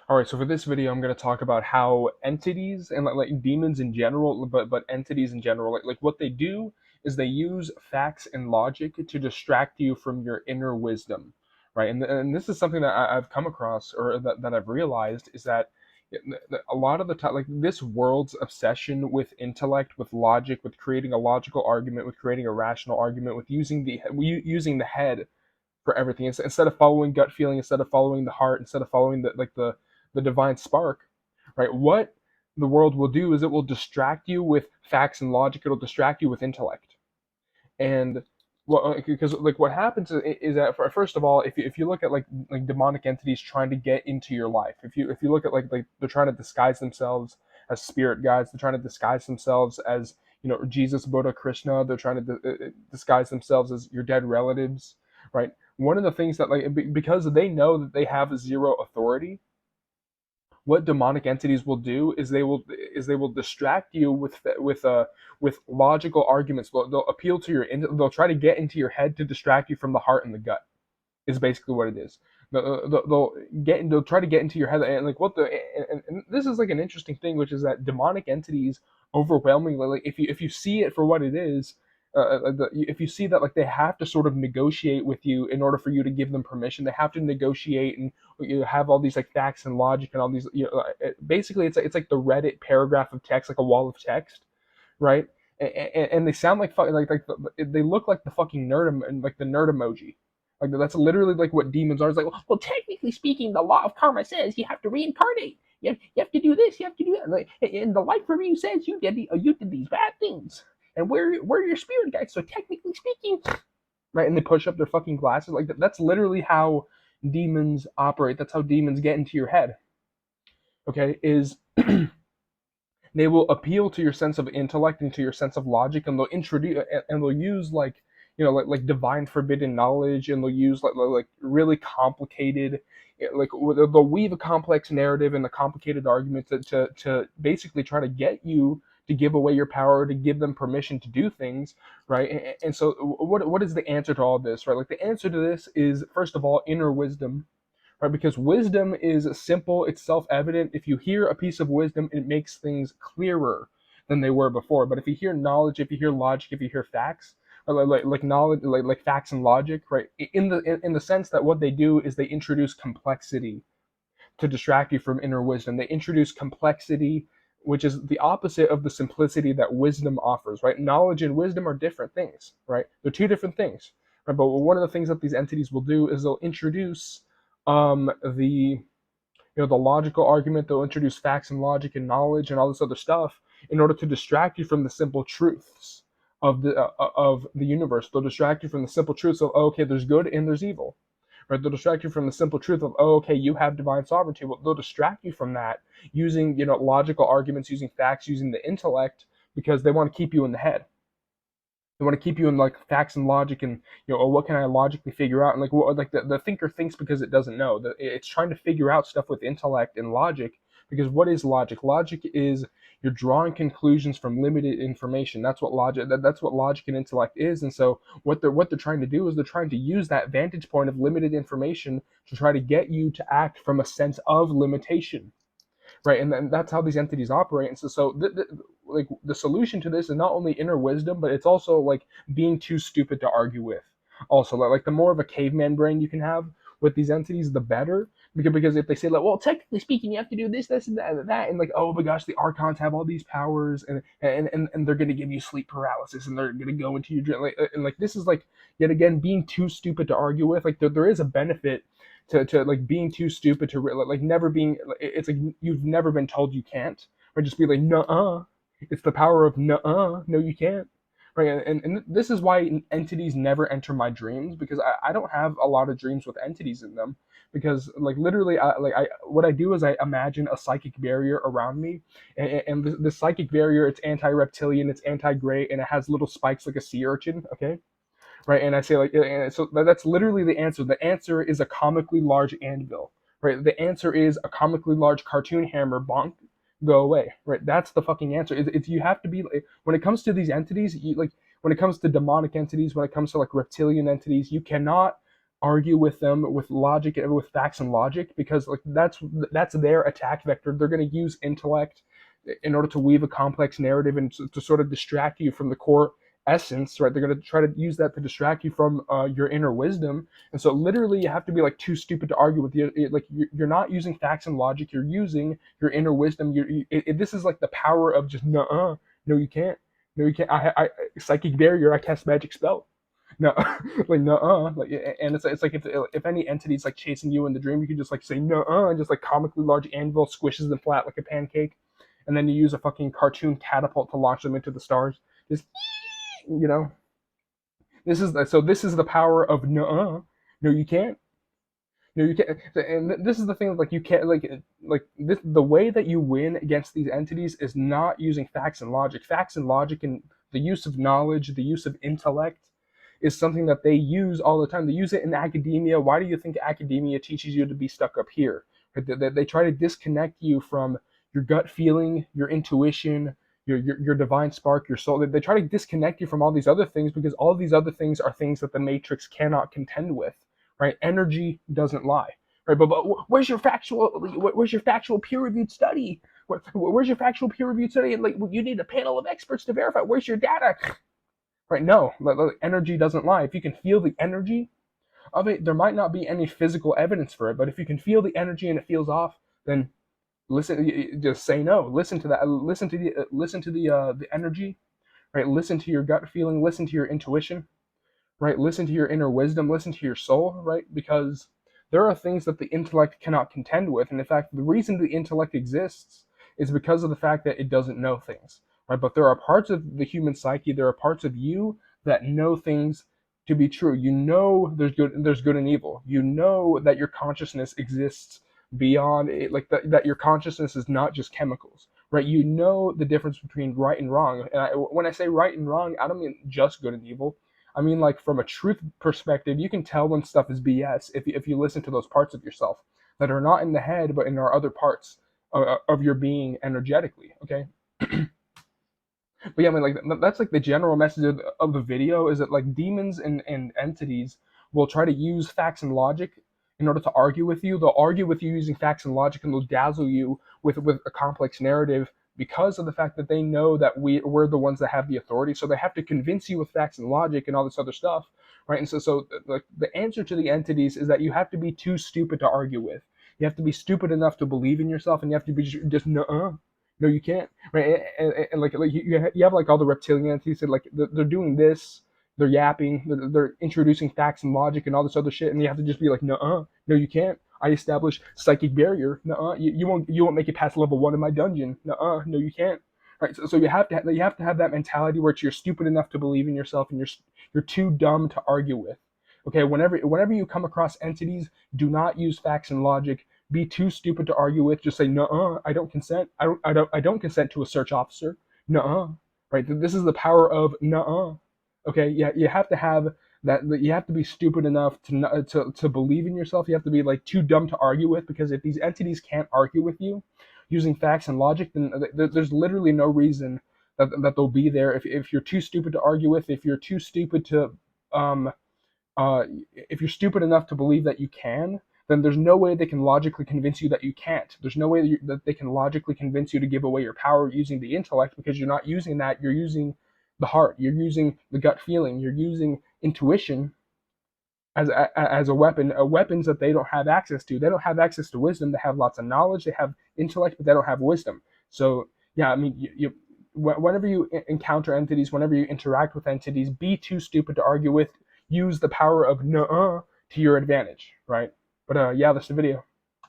All right, so for this video, I'm going to talk about how entities and like demons in general, but entities in general, like what they do is they use facts and logic to distract you from your inner wisdom, right? And this is something that I've come across or that I've realized is that a lot of the time, like this world's obsession with intellect, with logic, with creating a logical argument, with creating a rational argument, with using the head for everything instead of following gut feeling, instead of following the heart, instead of following the divine spark, right? What the world will do is it will distract you with facts and logic. It'll distract you with intellect. And well, because like what happens is that first of all, if you look at like demonic entities trying to get into your life, if you look at like they're trying to disguise themselves as spirit guides, they're trying to disguise themselves as Jesus, Buddha, Krishna. They're trying to disguise themselves as your dead relatives, right? One of the things that because they know that they have zero authority, what demonic entities will do is they will distract you with logical arguments. They'll appeal to they'll try to get into your head to distract you from the heart and the gut. Is basically what it is. They'll try to get into your head and like what the and this is like an interesting thing, which is that demonic entities overwhelmingly, like if you see it for what it is, if you see that like they have to sort of negotiate with you in order for you to give them permission. They have to negotiate and have all these like facts and logic and all these. Basically, it's like the Reddit paragraph of text, like a wall of text, right? And they sound they look like the fucking like the nerd emoji. Like that's literally like what demons are. It's like, well, technically speaking, the law of karma says you have to reincarnate. You have to do this. You have to do that. Like, and the life review says you did these bad things, and we're your spirit guides. So technically speaking, right? And they push up their fucking glasses. Like that's literally how demons operate. That's how demons get into your head. Okay, is they will appeal to your sense of intellect and to your sense of logic, and they'll use like divine forbidden knowledge, and they'll use like really complicated, like they'll weave a complex narrative and a complicated argument to basically try to get you to give away your power, to give them permission to do things, right? And so what is the answer to all this, right? Like the answer to this is, first of all, inner wisdom, right? Because wisdom is simple, it's self-evident. If you hear a piece of wisdom, it makes things clearer than they were before. But if you hear knowledge, if you hear logic, if you hear facts, like knowledge, like facts and logic, right? In the sense that what they do is they introduce complexity to distract you from inner wisdom. They introduce complexity, which is the opposite of the simplicity that wisdom offers, right? Knowledge and wisdom are different things, right? They're two different things, right? But one of the things that these entities will do is they'll introduce the logical argument. They'll introduce facts and logic and knowledge and all this other stuff in order to distract you from the simple truths of the universe. They'll distract you from the simple truths of, oh, okay, there's good and there's evil, right? They'll distract you from the simple truth of, oh, okay, you have divine sovereignty. Well, they'll distract you from that using logical arguments, using facts, using the intellect, because they want to keep you in the head. They want to keep you in like facts and logic, and oh, what can I logically figure out? And like the thinker thinks because it doesn't know. It's trying to figure out stuff with intellect and logic. Because what is logic? Logic is you're drawing conclusions from limited information. That's what logic and intellect is. And so what they're trying to do is they're trying to use that vantage point of limited information to try to get you to act from a sense of limitation, right? And then that's how these entities operate. And like the solution to this is not only inner wisdom, but it's also like being too stupid to argue with. Also, like the more of a caveman brain you can have with these entities, the better. Because if they say like, well, technically speaking, you have to do this, and that, and like, oh my gosh, the archons have all these powers, and they're gonna give you sleep paralysis, and they're gonna go into your dream, and like this is like yet again being too stupid to argue with. Like there is a benefit to like being too stupid to like never being. It's like you've never been told you can't, or just be like, nuh-uh. It's the power of nuh-uh. No, you can't. Right, and this is why entities never enter my dreams, because I don't have a lot of dreams with entities in them, because like literally what I do is I imagine a psychic barrier around me, and the psychic barrier, it's anti-reptilian, it's anti-gray, and it has little spikes like a sea urchin, okay, right? And I say like, and so that's literally the answer. The answer is a comically large anvil, right? The answer is a comically large cartoon hammer, bonk, go away, right? That's the fucking answer. It's you have to be like, when it comes to these entities, like when it comes to demonic entities, when it comes to like reptilian entities, you cannot argue with them with logic, with facts and logic, because like that's their attack vector. They're going to use intellect in order to weave a complex narrative and to sort of distract you from the core essence, right? They're going to try to use that to distract you from your inner wisdom. And so literally you have to be like too stupid to argue with you. Like you're not using facts and logic, you're using your inner wisdom. This is like the power of just no, you can't, no you can't. Psychic barrier, I cast magic spell. No, like no, like, and it's like if any entity's like chasing you in the dream, you can just like say no, and just like comically large anvil squishes them flat like a pancake, and then you use a fucking cartoon catapult to launch them into the stars. Just this is the power of no, no you can't. No, you can't. And this is the thing. Like you can't. Like this. The way that you win against these entities is not using facts and logic. Facts and logic and the use of knowledge, the use of intellect, is something that they use all the time. They use it in academia. Why do you think academia teaches you to be stuck up here? They try to disconnect you from your gut feeling, your intuition, your divine spark, your soul. They try to disconnect you from all these other things because all these other things are things that the matrix cannot contend with. Right? Energy doesn't lie. Right? But where's your factual peer-reviewed study? Where's your factual peer-reviewed study? And like you need a panel of experts to verify. Where's your data? Right? No, energy doesn't lie. If you can feel the energy of it, there might not be any physical evidence for it, but if you can feel the energy and it feels off, then listen. Just say no. Listen to that. Listen to the energy. Right? Listen to your gut feeling. Listen to your intuition. Right? Listen to your inner wisdom. Listen to your soul. Right? Because there are things that the intellect cannot contend with, and in fact, the reason the intellect exists is because of the fact that it doesn't know things. Right? But there are parts of the human psyche, there are parts of you that know things to be true. You know there's good and evil. You know that your consciousness exists beyond it, like that your consciousness is not just chemicals. Right? You know the difference between right and wrong. And when I say right and wrong, I don't mean just good and evil. I mean, like from a truth perspective, you can tell when stuff is BS if you listen to those parts of yourself that are not in the head, but in our other parts of your being energetically. Okay. But yeah, I mean, like that's like the general message of the video is that like demons and entities will try to use facts and logic in order to argue with you. They'll argue with you using facts and logic, and they'll dazzle you with a complex narrative because of the fact that they know that we're the ones that have the authority. So they have to convince you with facts and logic and all this other stuff, right? And so like the answer to the entities is that you have to be too stupid to argue with. You have to be stupid enough to believe in yourself, and you have to be just no, you can't, right? And like you have like all the reptilian entities that like they're doing this, they're yapping, they're introducing facts and logic and all this other shit, and you have to just be like, no, you can't. I established psychic barrier. No, you won't make it past level 1 in my dungeon. No, you can't. Right, so you have to have that mentality where you're stupid enough to believe in yourself, and you're too dumb to argue with. Okay, whenever you come across entities, do not use facts and logic. Be too stupid to argue with. Just say no. I don't consent. I don't consent to a search officer. No. Right. This is the power of no. Okay. Yeah. You have to have that. You have to be stupid enough to believe in yourself. You have to be like too dumb to argue with, because if these entities can't argue with you using facts and logic, then there's literally no reason that they'll be there. If you're too stupid to argue with, if you're too stupid to um if you're stupid enough to believe that you can, then there's no way they can logically convince you that you can't. There's no way that they can logically convince you to give away your power using the intellect, because you're not using that. You're using the heart. You're using the gut feeling. You're using intuition as a weapon, weapons that they don't have access to. They don't have access to wisdom. They have lots of knowledge. They have intellect, but they don't have wisdom. So yeah, I mean, whenever you encounter entities, whenever you interact with entities, be too stupid to argue with. Use the power of no to your advantage, right? But yeah, that's the video.